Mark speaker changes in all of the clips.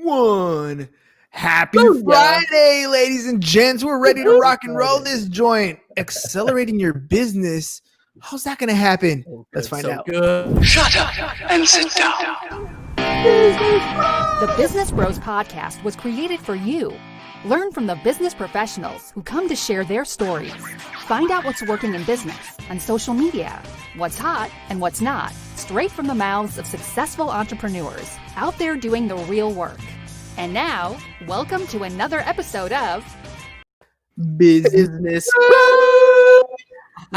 Speaker 1: one. Happy Friday, ladies and gents. We're ready to rock and roll this joint. Accelerating your business. How's that going to happen? Let's find out.
Speaker 2: Good. Shut up and sit down.
Speaker 3: The Business Bros Podcast was created for you. Learn from the business professionals who come to share their stories. Find out what's working in business and social media, what's hot and what's not, straight from the mouths of successful entrepreneurs out there doing the real work. And now, welcome to another episode of
Speaker 1: Business.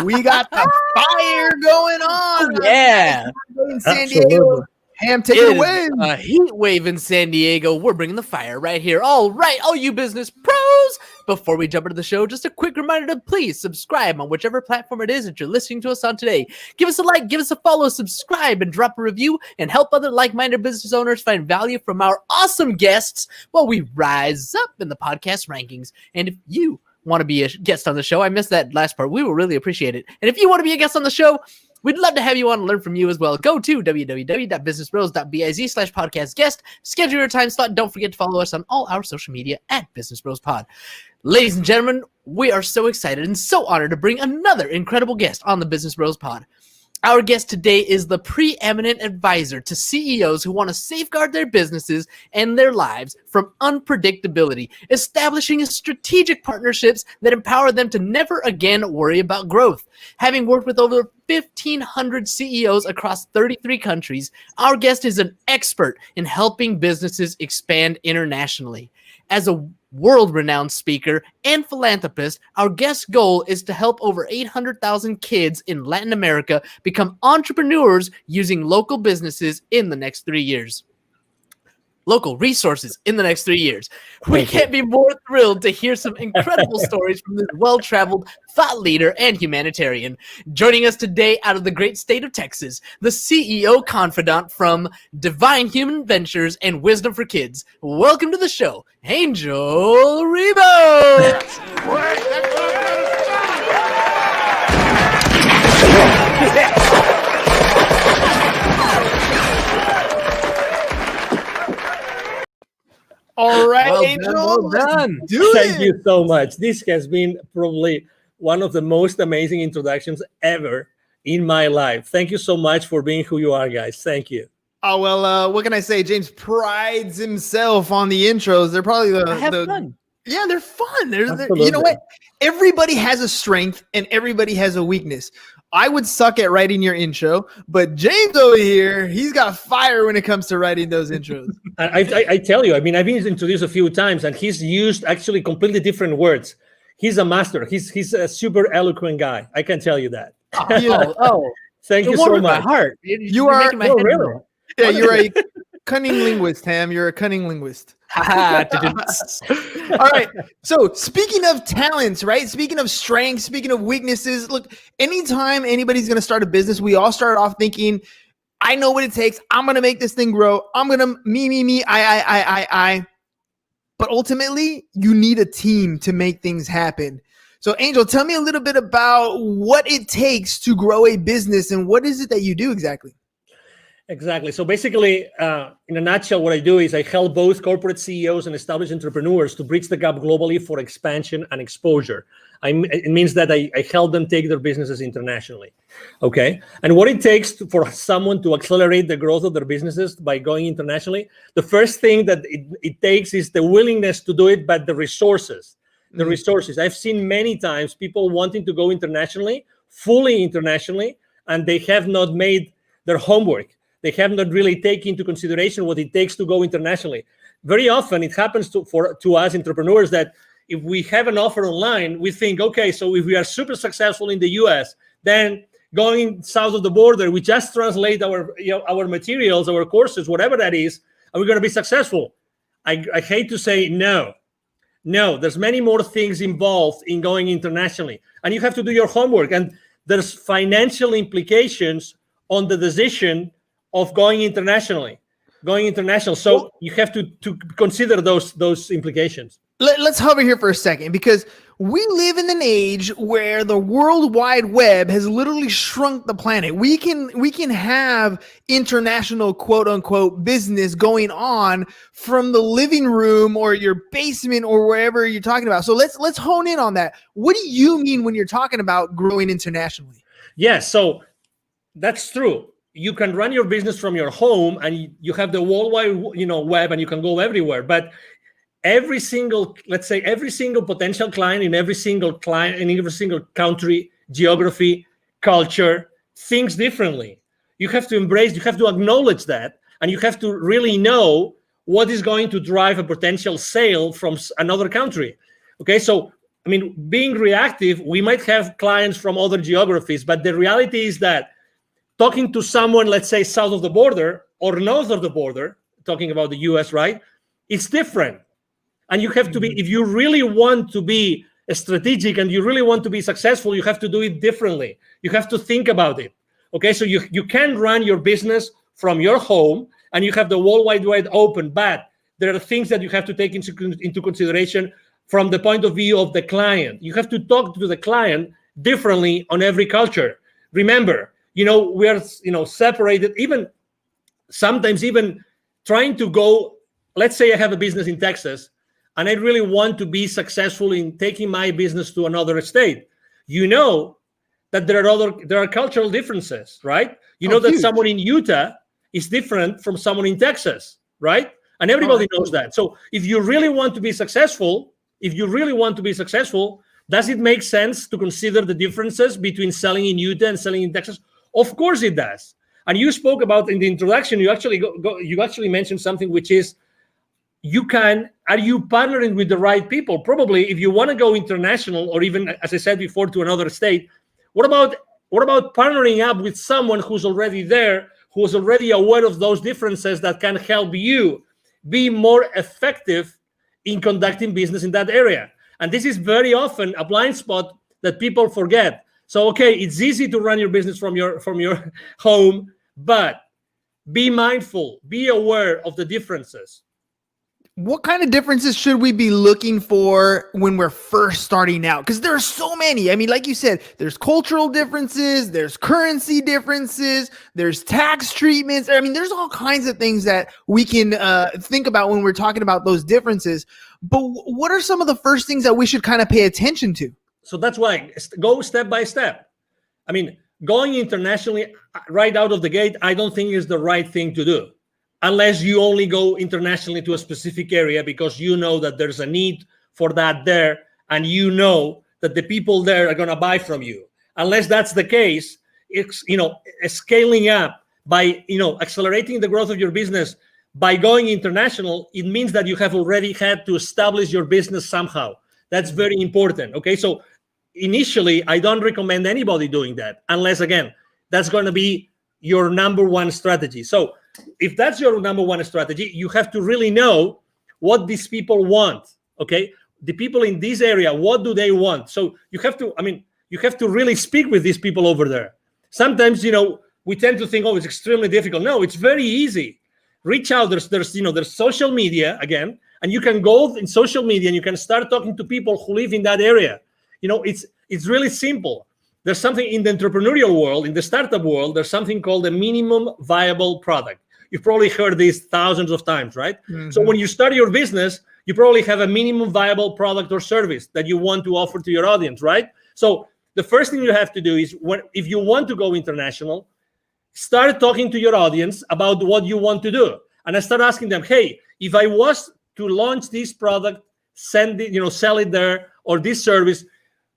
Speaker 1: We got the fire going on.
Speaker 4: Yeah.
Speaker 1: In San Diego. Ham, take it away.
Speaker 4: A heat wave in San Diego. We're bringing the fire right here. All right, all you business pros. Before we jump into the show, just a quick reminder to please subscribe on whichever platform it is that you're listening to us on today. Give us a like, give us a follow, subscribe, and drop a review, and help other like-minded business owners find value from our awesome guests while we rise up in the podcast rankings. And if you want to be a guest on the show, I missed that last part. We will really appreciate it. And if you want to be a guest on the show, we'd love to have you on and learn from you as well. Go to www.businessbros.biz/podcast guest. Schedule your time slot. Don't forget to follow us on all our social media at Business Bros Pod. Ladies and gentlemen, we are so excited and so honored to bring another incredible guest on the Business Bros Pod. Our guest today is the preeminent advisor to CEOs who want to safeguard their businesses and their lives from unpredictability, establishing strategic partnerships that empower them to never again worry about growth. Having worked with over 1,500 CEOs across 33 countries, our guest is an expert in helping businesses expand internationally. As a world-renowned speaker and philanthropist, our guest's goal is to help over 800,000 kids in Latin America become entrepreneurs using local businesses in the next 3 years. Local resources in the next 3 years. We can't be more thrilled to hear some incredible stories from this well-traveled thought leader and humanitarian. Joining us today out of the great state of Texas, the CEO confidant from Divine Human Ventures and Wisdom for Kids. Welcome to the show, Angel Ribo.
Speaker 1: All right,
Speaker 4: Well
Speaker 1: Angel.
Speaker 4: done, well done.
Speaker 5: Thank you so much. This has been probably one of the most amazing introductions ever in my life. Thank you so much for being who you are, guys. Thank you.
Speaker 1: Oh, well, what can I say? James prides himself on the intros. They're probably
Speaker 4: fun.
Speaker 1: Yeah, they're fun. You know what? Everybody has a strength and everybody has a weakness. I would suck at writing your intro, but James over here, he's got fire when it comes to writing those intros.
Speaker 5: I tell you, I mean, I've been introduced a few times and he's used actually completely different words. He's a master. He's a super eloquent guy. I can tell you that. Thank you so much.
Speaker 4: My heart.
Speaker 1: You are
Speaker 4: making my head
Speaker 5: really?
Speaker 4: roll.
Speaker 1: Yeah, you're a cunning linguist, Ham. You're a cunning linguist. All right. So speaking of talents, right? Speaking of strengths, speaking of weaknesses, look, anytime anybody's going to start a business, we all start off thinking, I know what it takes. I'm going to make this thing grow. I'm going to me, I. But ultimately, you need a team to make things happen. So Angel, tell me a little bit about what it takes to grow a business and what is it that you do exactly?
Speaker 5: Exactly. So basically, in a nutshell, what I do is I help both corporate CEOs and established entrepreneurs to bridge the gap globally for expansion and exposure. It means that I help them take their businesses internationally. Okay. And what it takes for someone to accelerate the growth of their businesses by going internationally, the first thing that it takes is the willingness to do it, but the resources. The resources. I've seen many times people wanting to go internationally, fully internationally, and they have not made their homework. They have not really taken into consideration what it takes to go internationally. Very often it happens to us entrepreneurs that if we have an offer online, we think, okay, so if we are super successful in the US, then going south of the border, we just translate our materials, our courses, whatever that is, and we're going to be successful. I hate to say no. No, there's many more things involved in going internationally, and you have to do your homework. And there's financial implications on the decision of going international. So you have to consider those implications.
Speaker 1: Let's hover here for a second, because we live in an age where the World Wide Web has literally shrunk the planet. We can have international quote unquote business going on from the living room or your basement or wherever you're talking about. So let's hone in on that. What do you mean when you're talking about growing internationally?
Speaker 5: Yes, so that's true. You can run your business from your home, and you have the worldwide, web, and you can go everywhere. But every single potential client in every single country, geography, culture thinks differently. You have to acknowledge that, and you have to really know what is going to drive a potential sale from another country. Okay, so being reactive, we might have clients from other geographies, but the reality is that talking to someone, let's say south of the border or north of the border, talking about the US, right? It's different. And you have to be, if you really want to be strategic and you really want to be successful, you have to do it differently. You have to think about it. Okay, so you can run your business from your home and you have the World Wide Web open, but there are things that you have to take into consideration from the point of view of the client. You have to talk to the client differently on every culture. Remember, we are separated, even sometimes even trying to go, let's say I have a business in Texas and I really want to be successful in taking my business to another state. That there are cultural differences, right? That
Speaker 1: huge.
Speaker 5: Someone in Utah is different from someone in Texas, right? And everybody knows that. So if you really want to be successful, does it make sense to consider the differences between selling in Utah and selling in Texas? Of course it does. And you spoke about in the introduction, you actually mentioned something, which is are you partnering with the right people? Probably if you want to go international, or even, as I said before, to another state, what about partnering up with someone who's already there, who's already aware of those differences, that can help you be more effective in conducting business in that area? And this is very often a blind spot that people forget. So, okay, it's easy to run your business from your home, but be mindful, be aware of the differences.
Speaker 1: What kind of differences should we be looking for when we're first starting out? Because there are so many. Like you said, there's cultural differences, there's currency differences, there's tax treatments. There's all kinds of things that we can think about when we're talking about those differences. But what are some of the first things that we should kind of pay attention to?
Speaker 5: So that's why go step by step. Going internationally right out of the gate, I don't think is the right thing to do, unless you only go internationally to a specific area because you know that there's a need for that there, and you know that the people there are going to buy from you. Unless that's the case, it's scaling up by accelerating the growth of your business by going international. It means that you have already had to establish your business somehow. That's very important. Okay, so initially, I don't recommend anybody doing that unless, again, that's going to be your number one strategy. So if that's your number one strategy, you have to really know what these people want. Okay, the people in this area, what do they want? So you have to really speak with these people over there. Sometimes we tend to think, oh, it's extremely difficult. No, it's very easy. Reach out. There's social media again, and you can go in social media and you can start talking to people who live in that area. It's really simple. There's something in the entrepreneurial world, in the startup world, there's something called a minimum viable product. You've probably heard this thousands of times, right? Mm-hmm. So when you start your business, you probably have a minimum viable product or service that you want to offer to your audience, right? So the first thing you have to do is, if you want to go international, start talking to your audience about what you want to do. And I start asking them, hey, if I was to launch this product, sell it there, or this service,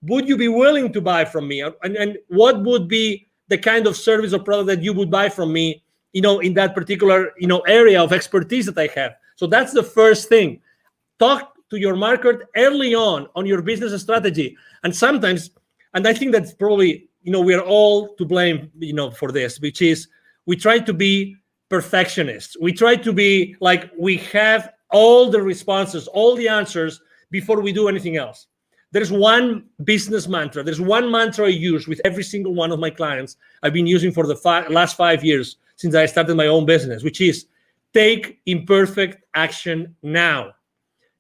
Speaker 5: would you be willing to buy from me? And what would be the kind of service or product that you would buy from me, in that particular, area of expertise that I have? So that's the first thing. Talk to your market early on your business strategy. And sometimes, and I think that's probably, we're all to blame, for this, which is we try to be perfectionists. We try to be like, we have all the responses, all the answers before we do anything else. There's one business mantra. There's one mantra I use with every single one of my clients. I've been using for the last 5 years since I started my own business, which is take imperfect action now.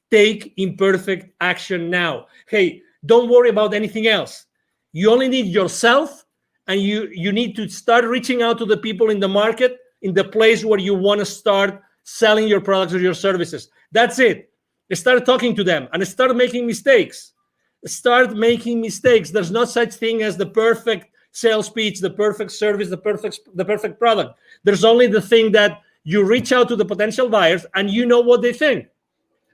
Speaker 5: Take imperfect action now. Hey, Don't worry about anything else. You only need yourself, and you need to start reaching out to the people in the market, in the place where you want to start selling your products or your services. That's it. Start talking to them and start making mistakes. Start making mistakes. There's no such thing as the perfect sales pitch, the perfect service, the perfect product. There's only the thing that you reach out to the potential buyers and you know what they think,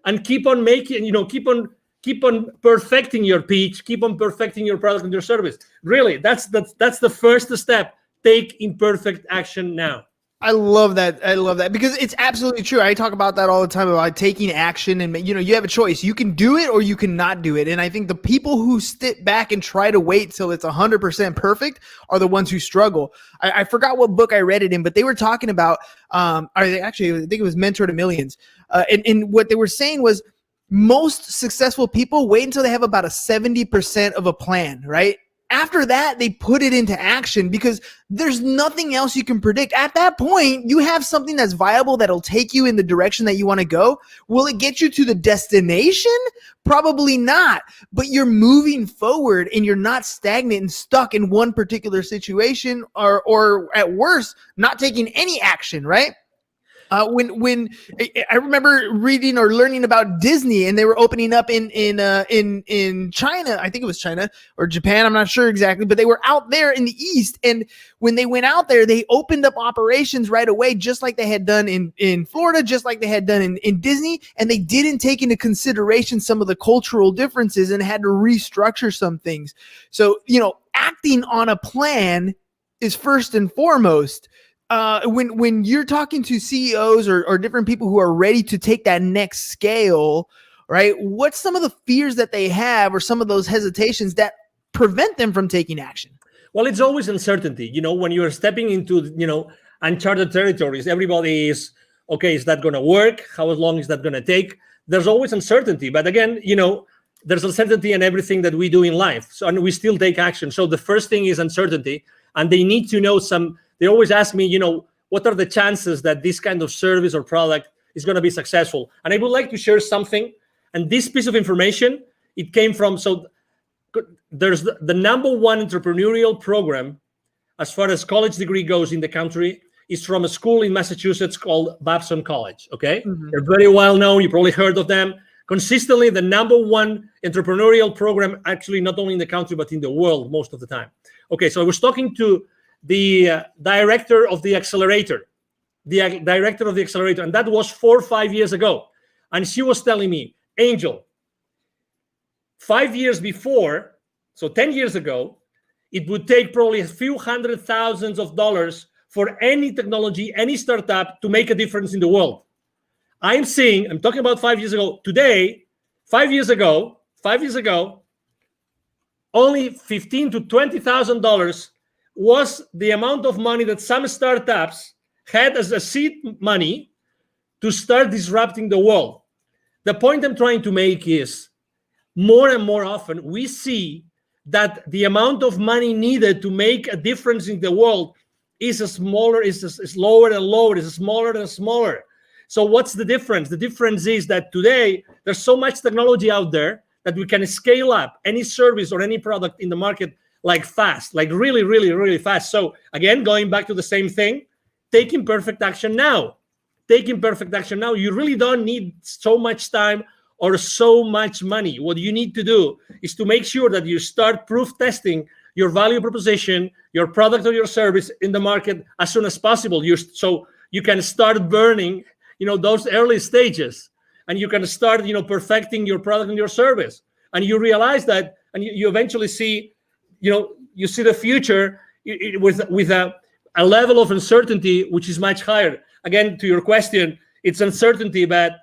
Speaker 5: and keep on making, keep on perfecting your pitch, keep on perfecting your product and your service. Really, that's the first step. Take imperfect action now.
Speaker 1: I love that. I love that because it's absolutely true. I talk about that all the time about taking action, and you have a choice. You can do it or you cannot do it. And I think the people who sit back and try to wait till it's 100% perfect are the ones who struggle. I forgot what book I read it in, but they were talking about, I think it was Mentor to Millions. And what they were saying was most successful people wait until they have about a 70% of a plan, right? After that, they put it into action because there's nothing else you can predict. At that point, you have something that's viable that'll take you in the direction that you want to go. Will it get you to the destination? Probably not. But you're moving forward and you're not stagnant and stuck in one particular situation or at worst, not taking any action, right? When I remember reading or learning about Disney, and they were opening up in China, I think it was China or Japan, I'm not sure exactly, but they were out there in the East. And when they went out there, they opened up operations right away, just like they had done in Florida, just like they had done in Disney. And they didn't take into consideration some of the cultural differences and had to restructure some things. So, acting on a plan is first and foremost. When you're talking to CEOs or different people who are ready to take that next scale, right? What's some of the fears that they have or some of those hesitations that prevent them from taking action?
Speaker 5: Well, it's always uncertainty. When you're stepping into, uncharted territories, everybody is, okay, is that going to work? How long is that going to take? There's always uncertainty. But again, there's uncertainty in everything that we do in life. So, and we still take action. So the first thing is uncertainty. And they need to know they always ask me, what are the chances that this kind of service or product is going to be successful? And I would like to share something. And this piece of information, it came from, there's the number one entrepreneurial program as far as college degree goes in the country is from a school in Massachusetts called Babson College, okay? Mm-hmm. They're very well known. You probably heard of them. Consistently, the number one entrepreneurial program, actually not only in the country, but in the world most of the time. Okay, so I was talking to the director of the accelerator, and that was 4 or 5 years ago. And she was telling me, Angel, 5 years before, so 10 years ago, it would take probably a few $100,000s for any technology, any startup to make a difference in the world. I'm talking about 5 years ago. Today, 5 years ago, only $15,000 to $20,000 was the amount of money that some startups had as a seed money to start disrupting the world. The point I'm trying to make is more and more often we see that the amount of money needed to make a difference in the world is lower and lower, is smaller and smaller. So what's the difference? The difference is that today there's so much technology out there that we can scale up any service or any product in the market fast, really, really, really fast. So again, going back to the same thing, take imperfect action now. You really don't need so much time or so much money. What you need to do is to make sure that you start proof testing your value proposition, your product or your service in the market as soon as possible. So you can start burning, those early stages, and you can start, perfecting your product and your service. And you realize that, and you eventually see, you see the future with a level of uncertainty which is much higher. Again, to your question, it's uncertainty, but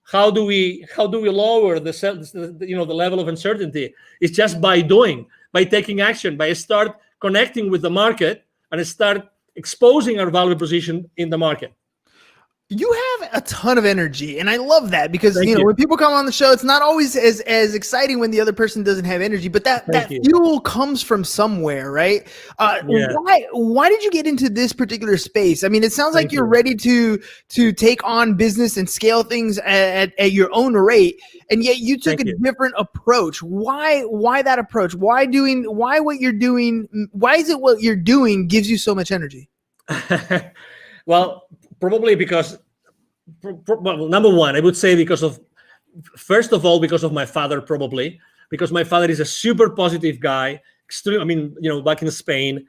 Speaker 5: how do we lower the level of uncertainty? It's just by taking action, by start connecting with the market and start exposing our value proposition in the market.
Speaker 1: You have a ton of energy, and I love that because
Speaker 5: Thank
Speaker 1: you know
Speaker 5: you.
Speaker 1: when people come on the show, it's not always as exciting when the other person doesn't have energy, but that
Speaker 5: Thank you.
Speaker 1: fuel comes from somewhere, right?
Speaker 5: Yeah.
Speaker 1: Why did you get into this particular space? I mean, it sounds like
Speaker 5: Thank
Speaker 1: you're
Speaker 5: you.
Speaker 1: ready to take on business and scale things at your own rate, and yet you took
Speaker 5: Thank
Speaker 1: a
Speaker 5: you.
Speaker 1: different approach. Why that approach? Why what you're doing? Why is it what you're doing gives you so much energy?
Speaker 5: Well, probably because, well, number one, I would say first of all, because of my father, probably because my father is a super positive guy. Extreme, I mean, back in Spain,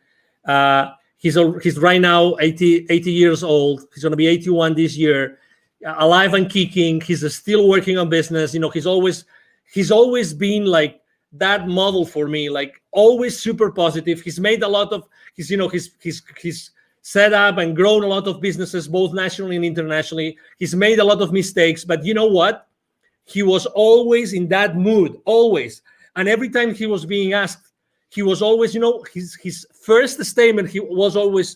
Speaker 5: he's right now 80 years old. He's going to be 81 this year, alive and kicking. He's still working on business. He's always been like that model for me, like always super positive. He's made a lot of he's set up and grown a lot of businesses, both nationally and internationally. He's made a lot of mistakes, but you know what? He was always in that mood, always. And every time he was being asked, he was always, his first statement, he was always,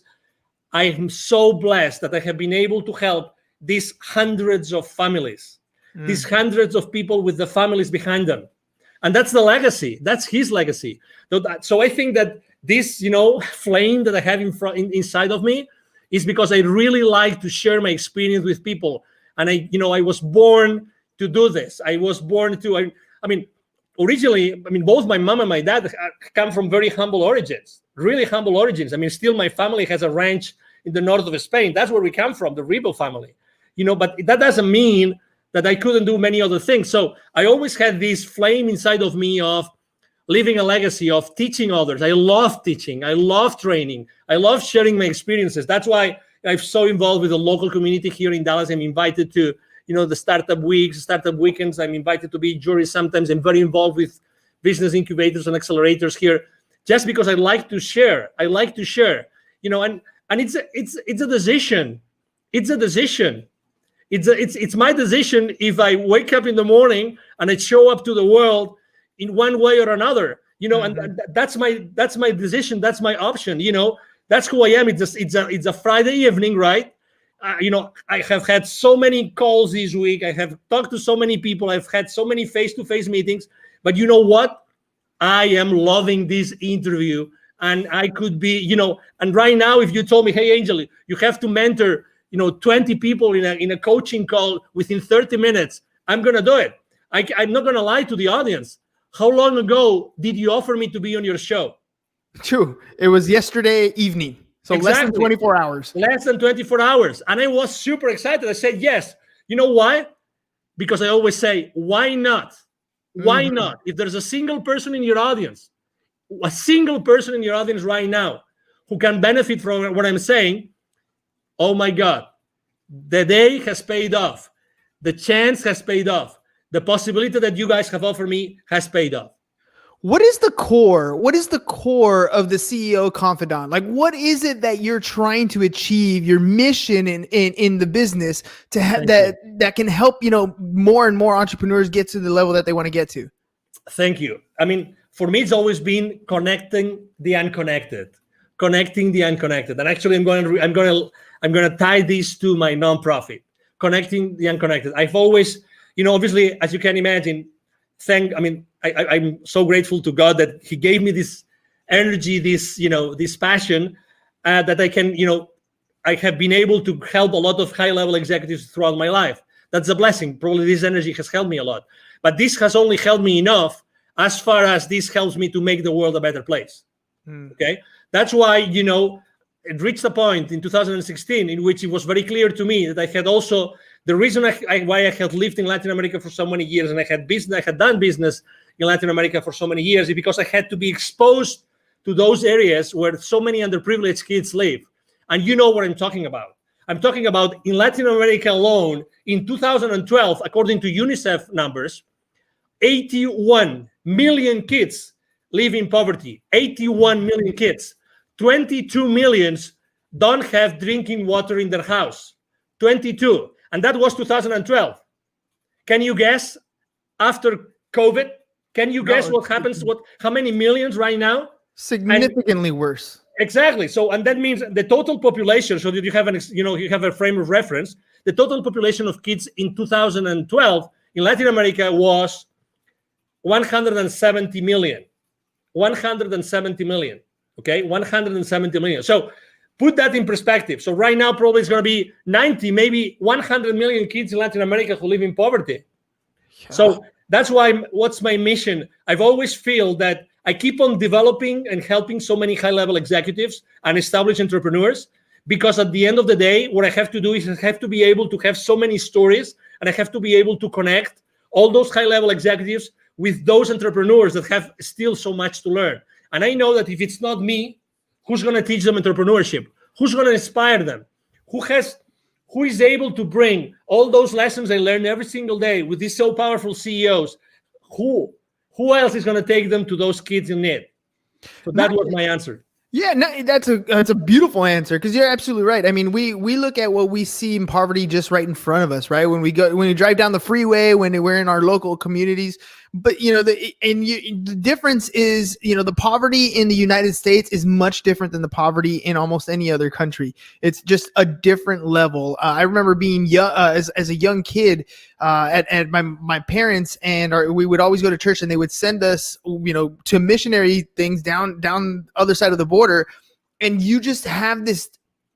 Speaker 5: I am so blessed that I have been able to help these hundreds of families, these hundreds of people with the families behind them. And that's the legacy. That's his legacy. So I think that this, flame that I have inside of me is because I really like to share my experience with people. And I was born to do this. I was born to, I mean, originally, both my mom and my dad come from very humble origins, really humble origins. Still my family has a ranch in the north of Spain. That's where we come from, the Ribo family, but that doesn't mean that I couldn't do many other things. So I always had this flame inside of me of leaving a legacy, of teaching others. I love teaching. I love training. I love sharing my experiences. That's why I'm so involved with the local community here in Dallas. I'm invited to, the startup weeks, startup weekends. I'm invited to be jury sometimes. I'm very involved with business incubators and accelerators here, just because I like to share. I like to share, and it's a decision. It's a decision. It's my decision if I wake up in the morning and I show up to the world in one way or another, and that's my decision. That's my option. That's who I am. It's a Friday evening, right? I have had so many calls this week. I have talked to so many people. I've had so many face-to-face meetings. But you know what? I am loving this interview, and I could be, and right now, if you told me, hey, Angel, you have to mentor, 20 people in a coaching call within 30 minutes, I'm going to do it. I'm not going to lie to the audience. How long ago did you offer me to be on your show?
Speaker 1: True. It was yesterday evening. So less than 24 hours.
Speaker 5: Less than 24 hours. And I was super excited. I said, yes. You know why? Because I always say, why not? Why not? If there's a single person in your audience right now who can benefit from what I'm saying, oh my God, the day has paid off. The chance has paid off. The possibility that you guys have offered me has paid off.
Speaker 1: What is the core? What is the core of the CEO Confidant? Like, what is it that you're trying to achieve? Your mission in the business to have that can help more and more entrepreneurs get to the level that they want to get to.
Speaker 5: Thank you. For me, it's always been connecting the unconnected. And actually, I'm going to tie this to my nonprofit, connecting the unconnected. I've always, obviously, as you can imagine, I'm so grateful to God that He gave me this energy, this passion that I can, I have been able to help a lot of high-level executives throughout my life. That's a blessing. Probably this energy has helped me a lot. But this has only helped me enough as far as this helps me to make the world a better place. Okay? That's why, it reached a point in 2016 in which it was very clear to me that I had also, the reason why I had lived in Latin America for so many years and I had done business in Latin America for so many years is because I had to be exposed to those areas where so many underprivileged kids live. And you know what I'm talking about. I'm talking about in Latin America alone, in 2012, according to UNICEF numbers, 81 million kids live in poverty. 81 million kids. 22 millions don't have drinking water in their house. 22. And that was 2012. Can you guess after COVID? Can you guess what happens? How many millions right now?
Speaker 1: Significantly worse.
Speaker 5: Exactly. So, and that means the total population, so that you have you have a frame of reference. the total population of kids in 2012 in Latin America was 170 million. 170 million. Okay, 170 million. So put that in perspective. So right now, probably it's going to be 90, maybe 100 million kids in Latin America who live in poverty. Yeah. So that's why, what's my mission? I've always feel that I keep on developing and helping so many high-level executives and established entrepreneurs, because at the end of the day, what I have to do is I have to be able to have so many stories, and I have to be able to connect all those high-level executives with those entrepreneurs that have still so much to learn. And I know that if it's not me, who's going to teach them entrepreneurship? Who's going to inspire them? Who is able to bring all those lessons I learn every single day with these so powerful CEOs? Who else is going to take them to those kids in need? So that was my answer.
Speaker 1: Yeah, no, that's a beautiful answer, because you're absolutely right. I mean, we look at what we see in poverty just right in front of us, right? When we drive down the freeway, when we're in our local communities. But the difference is, the poverty in the United States is much different than the poverty in almost any other country. It's just a different level. I remember being young, as a young kid, at my parents, and we would always go to church, and they would send us, to missionary things down other side of the border, and you just have this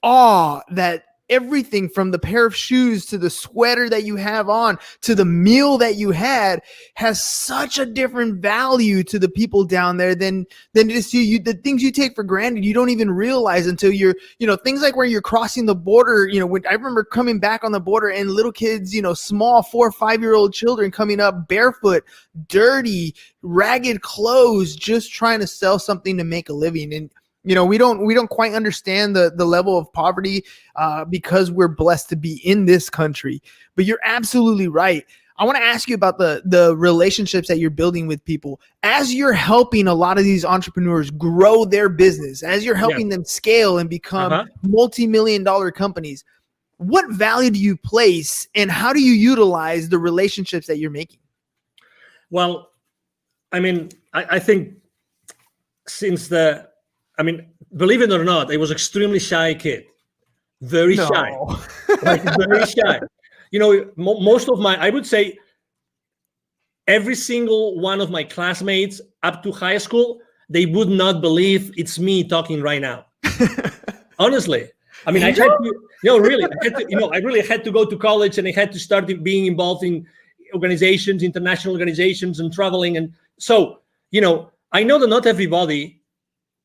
Speaker 1: awe that everything from the pair of shoes to the sweater that you have on to the meal that you had has such a different value to the people down there than just you. The things you take for granted, you don't even realize until you're, things like where you're crossing the border. When I remember coming back on the border and little kids, small 4 or 5-year-old children coming up barefoot, dirty, ragged clothes, just trying to sell something to make a living. And we don't quite understand the level of poverty because we're blessed to be in this country. But you're absolutely right. I want to ask you about the relationships that you're building with people as you're helping a lot of these entrepreneurs grow their business, as you're helping them scale and become multi-million-dollar companies. What value do you place, and how do you utilize the relationships that you're making?
Speaker 5: Well, I mean, I think believe it or not, I was extremely shy kid, very shy, very shy. Most of I would say every single one of my classmates up to high school, they would not believe it's me talking right now. Honestly. I mean, Angel? I really had to go to college, and I had to start being involved in organizations, international organizations, and traveling. And so, I know that not everybody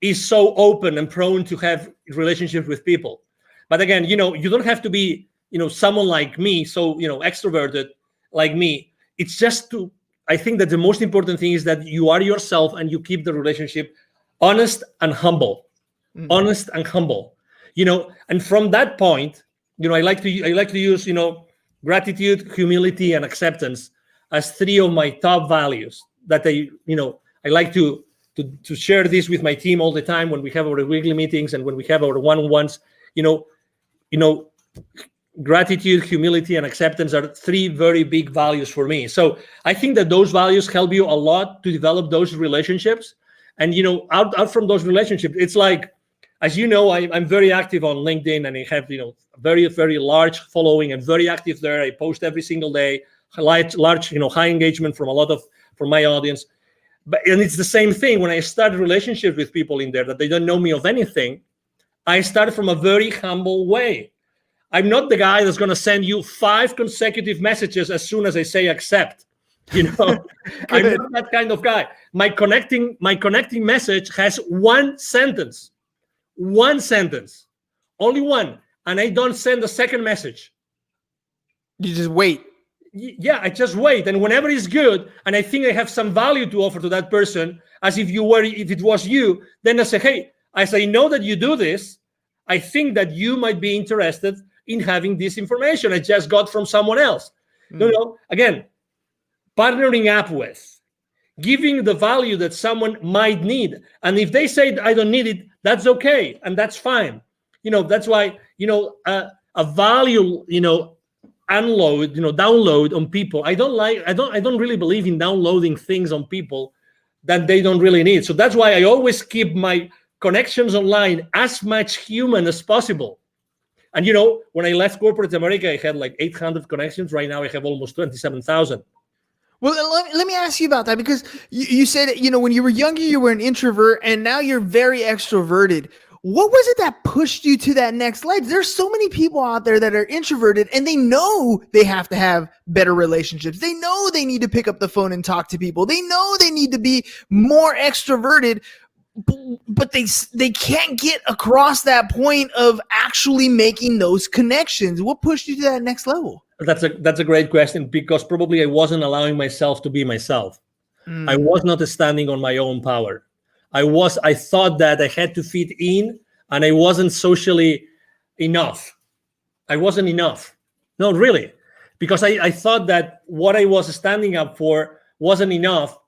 Speaker 5: is so open and prone to have relationships with people. But again, you don't have to be, someone like me, so, extroverted like me. It's just I think that the most important thing is that you are yourself and you keep the relationship honest and humble. Mm-hmm. Honest and humble, and from that point, I like to use, gratitude, humility, and acceptance as 3 of my top values that I like to share this with my team all the time when we have our weekly meetings and when we have our one-on-ones. Gratitude, humility, and acceptance are 3 very big values for me. So I think that those values help you a lot to develop those relationships. And out from those relationships, it's like, as you know, I'm very active on LinkedIn, and I have very, very large following and very active there. I post every single day, large high engagement from my audience. And it's the same thing when I start relationships with people in there that they don't know me of anything. I start from a very humble way. I'm not the guy that's going to send you 5 consecutive messages as soon as I say accept. I'm not that kind of guy. My connecting message has 1 sentence, only 1, and I don't send a second message.
Speaker 1: You just wait.
Speaker 5: Yeah, I just wait, and whenever it's good, and I think I have some value to offer to that person, as if it was you, then I say, hey, as I know that you do this, I think that you might be interested in having this information I just got from someone else. Again, partnering up with, giving the value that someone might need, and if they say I don't need it, that's okay, and that's fine. That's why a value download on people. I don't really believe in downloading things on people that they don't really need. So that's why I always keep my connections online as much human as possible. And when I left corporate America, I had like 800 connections. Right now I have almost 27,000.
Speaker 1: Well, let me ask you about that, because you said, when you were younger, you were an introvert, and now you're very extroverted. What was it that pushed you to that next level? There's so many people out there that are introverted, and they know they have to have better relationships. They know they need to pick up the phone and talk to people. They know they need to be more extroverted, but they can't get across that point of actually making those connections. What pushed you to that next level?
Speaker 5: That's a great question, because probably I wasn't allowing myself to be myself. I was not standing on my own power. I thought that I had to fit in, and I wasn't socially enough. I wasn't enough. No, really. Because I thought that what I was standing up for wasn't enough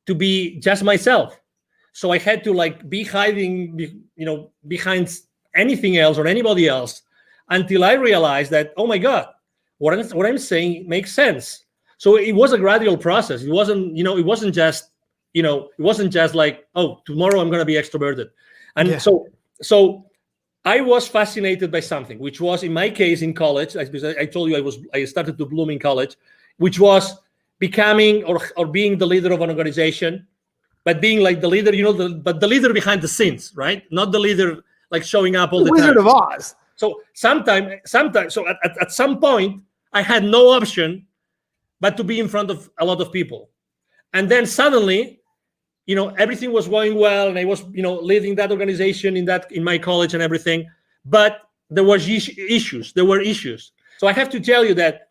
Speaker 5: to be just myself. So I had to be hiding, behind anything else or anybody else, until I realized that, oh my God, what I'm saying makes sense. So it was a gradual process. It wasn't, it wasn't just like, oh, tomorrow I'm going to be extroverted. And so I was fascinated by something, which was, in my case, in college, because I told you I started to bloom in college, which was becoming or being the leader of an organization, but being like the leader, but the leader behind the scenes, right? Not the leader like showing up all the
Speaker 1: Wizard
Speaker 5: time.
Speaker 1: of Oz.
Speaker 5: So so at some point, I had no option but to be in front of a lot of people. And then suddenly, everything was going well, and I was, leading that organization in my college and everything. But there was issues. There were issues. So I have to tell you that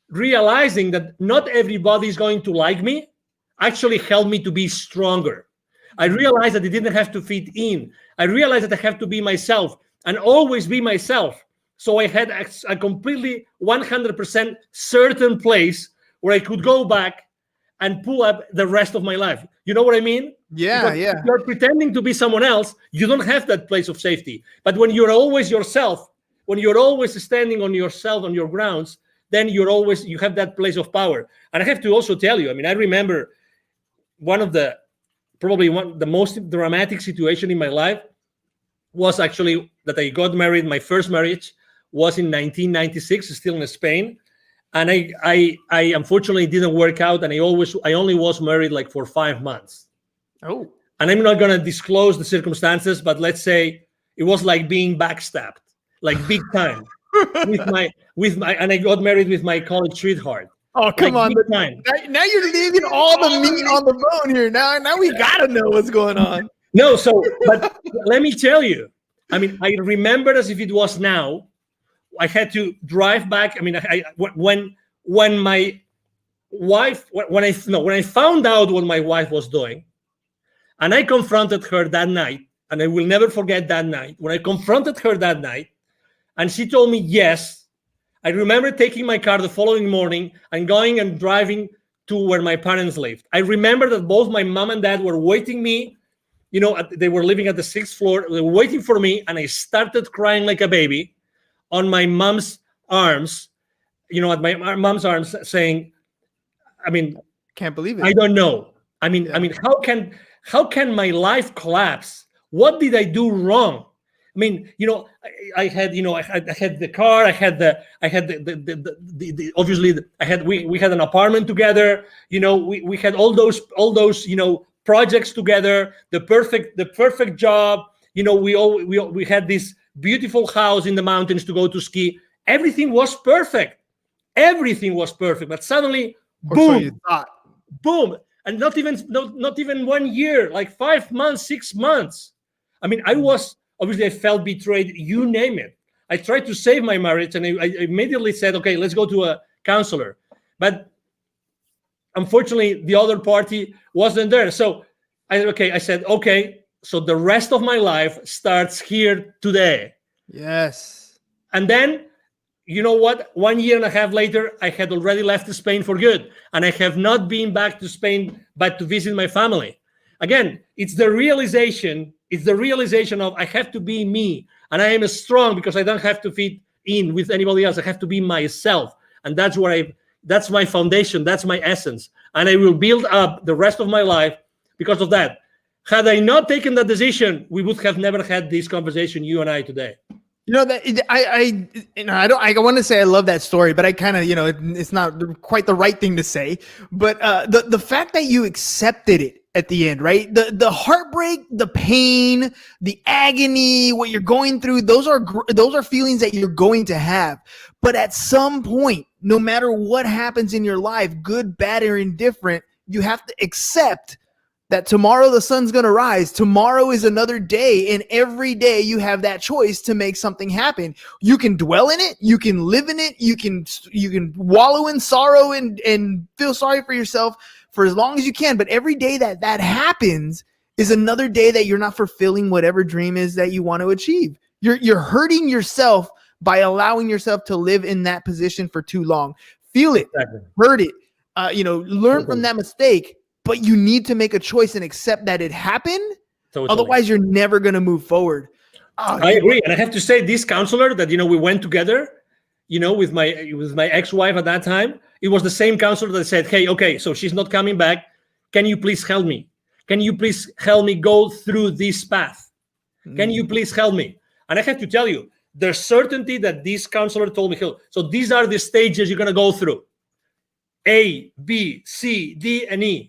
Speaker 5: realizing that not everybody is going to like me actually helped me to be stronger. I realized that I didn't have to fit in. I realized that I have to be myself and always be myself. So I had a completely 100% certain place where I could go back and pull up the rest of my life. You know what I mean?
Speaker 1: Yeah,
Speaker 5: because
Speaker 1: yeah.
Speaker 5: If you're pretending to be someone else, you don't have that place of safety. But when you're always yourself, when you're always standing on yourself, on your grounds, then you have that place of power. And I have to also tell you, I remember the most dramatic situation in my life was actually that I got married. My first marriage was in 1996, still in Spain. And I unfortunately didn't work out, and I only was married like for 5 months.
Speaker 1: Oh.
Speaker 5: And I'm not gonna disclose the circumstances, but let's say it was like being backstabbed, like big time. And I got married with my college sweetheart.
Speaker 1: Oh, come on.
Speaker 5: Big time.
Speaker 1: Now you're leaving all the meat on the bone here. Now we gotta know what's going on.
Speaker 5: No, but let me tell you, I remember as if it was now. I had to drive back. When I found out what my wife was doing, and I confronted her that night, and I will never forget that night, when I confronted her that night, and she told me yes, I remember taking my car the following morning and going and driving to where my parents lived. I remember that both my mom and dad were waiting me, they were living at the 6th floor, they were waiting for me, and I started crying like a baby on my mom's arms, at my mom's arms, saying,
Speaker 1: can't believe it.
Speaker 5: I don't know. How can my life collapse? What did I do wrong? I had the car, we had an apartment together, we had all those projects together, the perfect job, we had this beautiful house in the mountains to go to ski. Everything was perfect. But suddenly, boom,
Speaker 1: so you thought.
Speaker 5: Boom, and not even 1 year, like 5 months, 6 months. I felt betrayed. You name it. I tried to save my marriage, and I immediately said, okay, let's go to a counselor. But unfortunately, the other party wasn't there. So I said, okay. So the rest of my life starts here today.
Speaker 1: Yes.
Speaker 5: And then, you know what? 1 year and a half later, I had already left Spain for good. And I have not been back to Spain, but to visit my family. Again, it's the realization of I have to be me. And I am strong because I don't have to fit in with anybody else. I have to be myself. And that's my foundation. That's my essence. And I will build up the rest of my life because of that. Had I not taken that decision, we would have never had this conversation, you and I, today.
Speaker 1: You know that I want to say I love that story, but I kind of, it's not quite the right thing to say. But the fact that you accepted it at the end, right? The heartbreak, the pain, the agony, what you're going through, those are feelings that you're going to have. But at some point, no matter what happens in your life, good, bad, or indifferent, you have to accept that tomorrow the sun's going to rise. Tomorrow is another day. And every day you have that choice to make something happen. You can dwell in it. You can live in it. You can wallow in sorrow and feel sorry for yourself for as long as you can. But every day that happens is another day that you're not fulfilling whatever dream is that you want to achieve. You're hurting yourself by allowing yourself to live in that position for too long. Feel it, hurt it, learn from that mistake. But you need to make a choice and accept that it happened. Totally. Otherwise, you're never going to move forward.
Speaker 5: I agree. And I have to say, this counselor that, we went together, with my ex-wife at that time, it was the same counselor that said, hey, okay, so she's not coming back. Can you please help me? Can you please help me go through this path? Can you please help me? And I have to tell you, there's certainty that this counselor told me, so these are the stages you're going to go through. A, B, C, D, and E.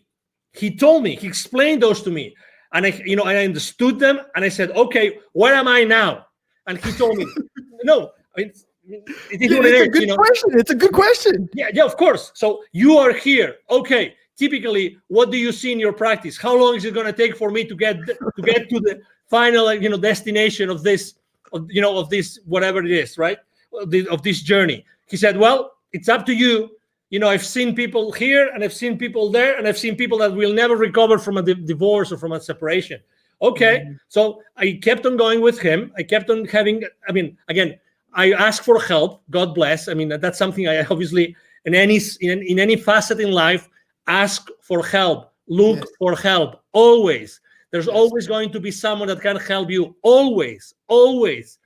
Speaker 5: He told me, he explained those to me, and I understood them, and I said, okay, where am I now? And he told me, no, it's a good question.
Speaker 1: It's a good question.
Speaker 5: Yeah, of course. So you are here. Okay. Typically, what do you see in your practice? How long is it going to take for me to get to the final, destination of this, of this, whatever it is, right? Of this journey. He said, well, it's up to you. I've seen people here and I've seen people there and I've seen people that will never recover from a divorce or from a separation. Okay. So I kept on going with him. I kept on having, again, I asked for help. God bless. That's something I obviously, in any facet in life, ask for help. Look for help. Always. There's always going to be someone that can help you. Always. Always.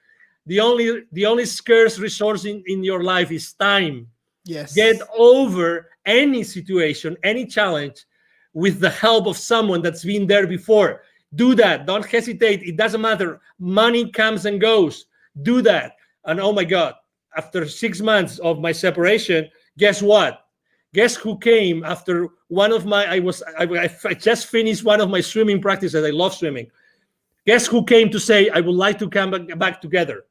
Speaker 5: The only scarce resource in your life is time.
Speaker 1: Yes.
Speaker 5: Get over any situation, any challenge with the help of someone that's been there before. Do that. Don't hesitate. It doesn't matter. Money comes and goes. Do that. And oh my God, after 6 months of my separation, guess what? Guess who came after one of my, I just finished one of my swimming practices. I love swimming. Guess who came to say, I would like to come back together?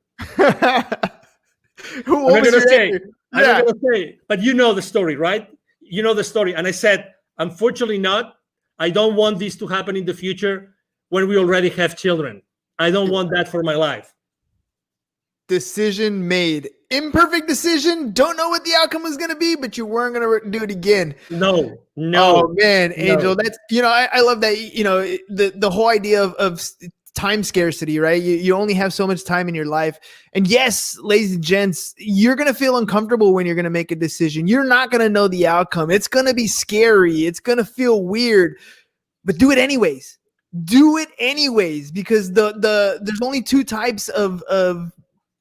Speaker 1: Who was your answer?
Speaker 5: I'm not going to say, but you know the story, right? You know the story. And I said, unfortunately not. I don't want this to happen in the future when we already have children. I don't want that for my life.
Speaker 1: Decision made. Imperfect decision. Don't know what the outcome was going to be, but you weren't going to do it again.
Speaker 5: No.
Speaker 1: Oh man, Angel, that's, I love that, the whole idea of time scarcity, right? You only have so much time in your life. And yes, ladies and gents, you're going to feel uncomfortable when you're going to make a decision. You're not going to know the outcome. It's going to be scary. It's going to feel weird, but do it anyways. Do it anyways, because there's only two types of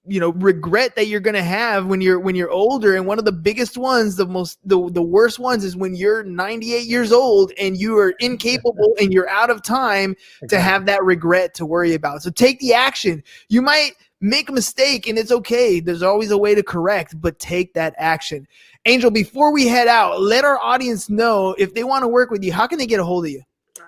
Speaker 1: regret that you're going to have when you're older. And one of the biggest ones, the worst ones, is when you're 98 years old and you are incapable and you're out of time to have that regret to worry about. So take the action. You might make a mistake and it's okay. There's always a way to correct, but take that action. Angel, before we head out, let our audience know if they want to work with you, how can they get a hold of you?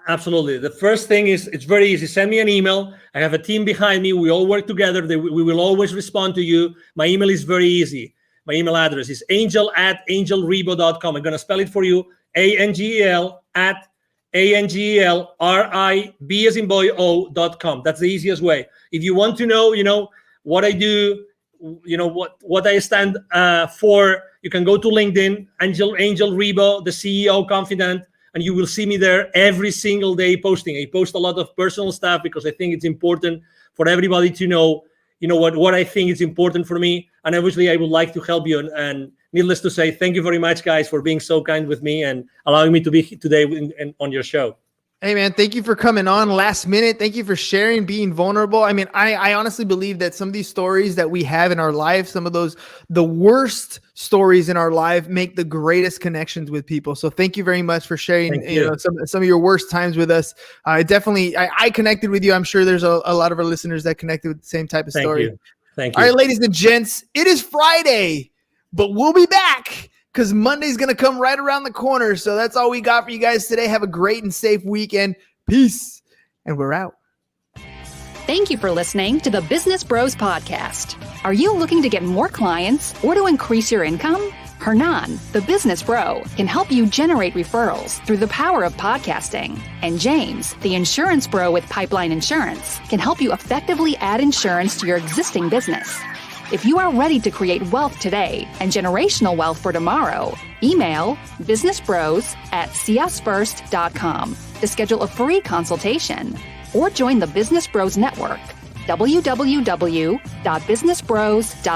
Speaker 5: Absolutely. The first thing is, it's very easy. Send me an email. I have a team behind me. We all work together. We will always respond to you. My email is very easy. My email address is angel@angelribo.com. I'm going to spell it for you. ANGEL@ANGELRIB as in boy O.com. That's the easiest way. If you want to know, what I do, what I stand for, you can go to LinkedIn, Angel Ribo, the CEO, confidant. And you will see me there every single day posting. I post a lot of personal stuff because I think it's important for everybody to know, what I think is important for me. And obviously, I would like to help you. And needless to say, thank you very much, guys, for being so kind with me and allowing me to be today on your show.
Speaker 1: Hey, man, thank you for coming on last minute. Thank you for sharing, being vulnerable. I honestly believe that some of these stories that we have in our life, some of the worst stories in our life, make the greatest connections with people. So thank you very much for sharing some of your worst times with us. I connected with you. I'm sure there's a lot of our listeners that connected with the same type of story.
Speaker 5: Thank
Speaker 1: All
Speaker 5: you.
Speaker 1: right, ladies and gents, it is Friday, but we'll be back because Monday's going to come right around the corner. So that's all we got for you guys today. Have a great and safe weekend. Peace. And we're out.
Speaker 3: Thank you for listening to the Business Bros Podcast. Are you looking to get more clients or to increase your income? Hernan, the business bro, can help you generate referrals through the power of podcasting. And James, the insurance bro with Pipeline Insurance, can help you effectively add insurance to your existing business. If you are ready to create wealth today and generational wealth for tomorrow, email businessbros@csfirst.com to schedule a free consultation or join the Business Bros Network, www.businessbros.com.